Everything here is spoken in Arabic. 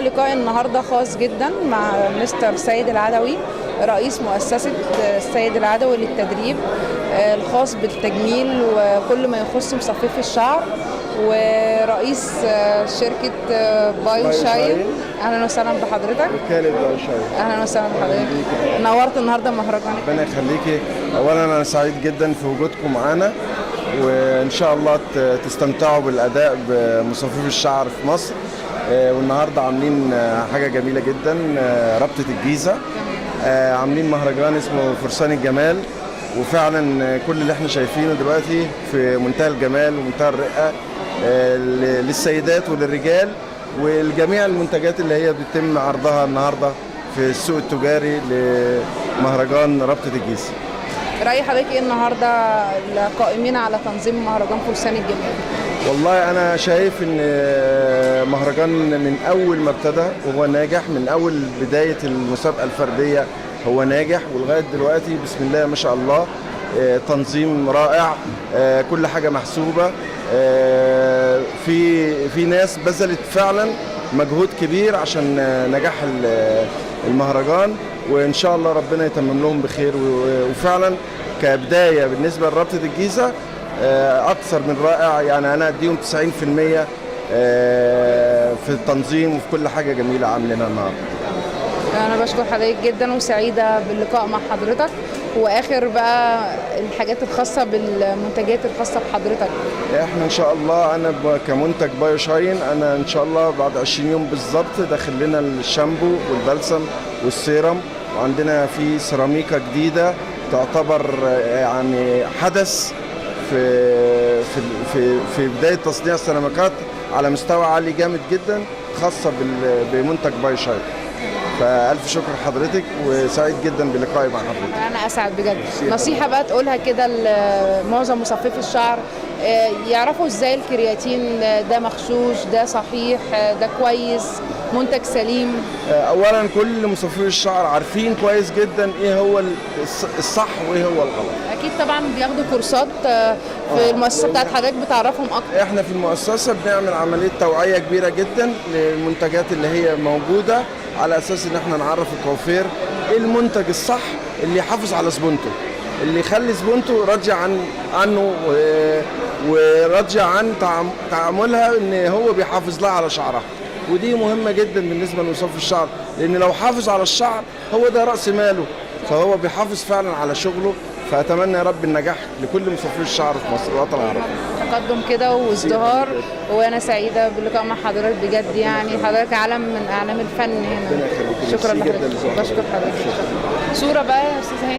معانا لقاء النهارده خاص جدا مع مستر سيد العدوي، رئيس مؤسسة السيد العدوي للتدريب الخاص بالتجميل وكل ما يخص مصففي الشعر، ورئيس شركة باي شاين. أهلا وسهلا بحضرتك. وكالة باي شاين. أهلا وسهلا بحضرتك. نورت النهارده مهرجان. ربنا يخليكي. أولا أنا سعيد جدا في وجودكم معانا، وإن شاء الله تستمتعوا بالأداء بمصففي الشعر في مصر. والنهارده عاملين حاجة جميلة جدا، رابطة الجيزة عاملين مهرجان اسمه فرسان الجمال، وفعلا كل اللي احنا شايفينه دلوقتي في منتهى الجمال ومنتهى الرقة للسيدات وللرجال، والجميع المنتجات اللي هي بيتم عرضها النهارده في السوق التجاري لمهرجان رابطة الجيزة. رأي حضرتك ايه النهارده القائمين على تنظيم مهرجان فرسان الجمال؟ والله انا شايف ان مهرجان من اول ما ابتدى وهو ناجح، من اول بداية المسابقة الفردية هو ناجح، ولغاية دلوقتي بسم الله ما شاء الله تنظيم رائع، كل حاجة محسوبة، في ناس بذلت فعلا مجهود كبير عشان نجاح المهرجان، وان شاء الله ربنا يتمم لهم بخير. وفعلا كبداية بالنسبة لرابطة الجيزة اكثر من رائع، يعني انا اديهم 90% في التنظيم وفي كل حاجة جميلة عاملينها النهارده. أنا بشكر حضرتك جدا وسعيدة باللقاء مع حضرتك. وآخر بقى الحاجات الخاصة بالمنتجات الخاصة بحضرتك. احنا إن شاء الله أنا كمنتج باي شاين، أنا إن شاء الله بعد 20 يوم بالظبط داخل لنا الشامبو والبلسم والسيرم، وعندنا في سيراميكا جديدة تعتبر يعني حدث في بداية تصنيع السيراميكات على مستوى عالي جامد جدا، خاصة بمنتج باي شاين. فألف شكر لحضرتك وسعيد جدا بلقائي مع حضرتك. أنا أسعد بجد. نصيحة بقى تقولها كده لمعظم مصففي الشعر يعرفوا إزاي الكرياتين ده مغشوش، ده صحيح، ده كويس، منتج سليم؟ أولا كل مصففي الشعر عارفين كويس جدا إيه هو الصح وإيه هو الغلط. أكيد طبعا بياخدوا كورسات في المؤسسة بتاعت حضرتك بتعرفهم أكتر. إحنا في المؤسسة بنعمل عملية توعية كبيرة جدا للمنتجات اللي هي موجودة، على اساس ان احنا نعرف الكوافير ايه المنتج الصح اللي يحافظ على زبونته، اللي يخلي زبونته راضيه عنه وراضيه عن تعاملها، ان هو بيحافظ لها على شعرها. ودي مهمه جدا بالنسبه لمصففي الشعر، لان لو حافظ على الشعر هو ده راس ماله، فهو بيحافظ فعلا على شغله. فأتمنى يا رب النجاح لكل مصففي الشعر في مصر والوطن العربي. تقدم كده وازدهار، وانا سعيده باللقاء مع حضرتك بجد، يعني حضرتك علم من اعلام الفن هنا. ربنا يخليك. شكرا لحضرتك. بشكر حضرتك. صوره بقى يا استاذ هاني.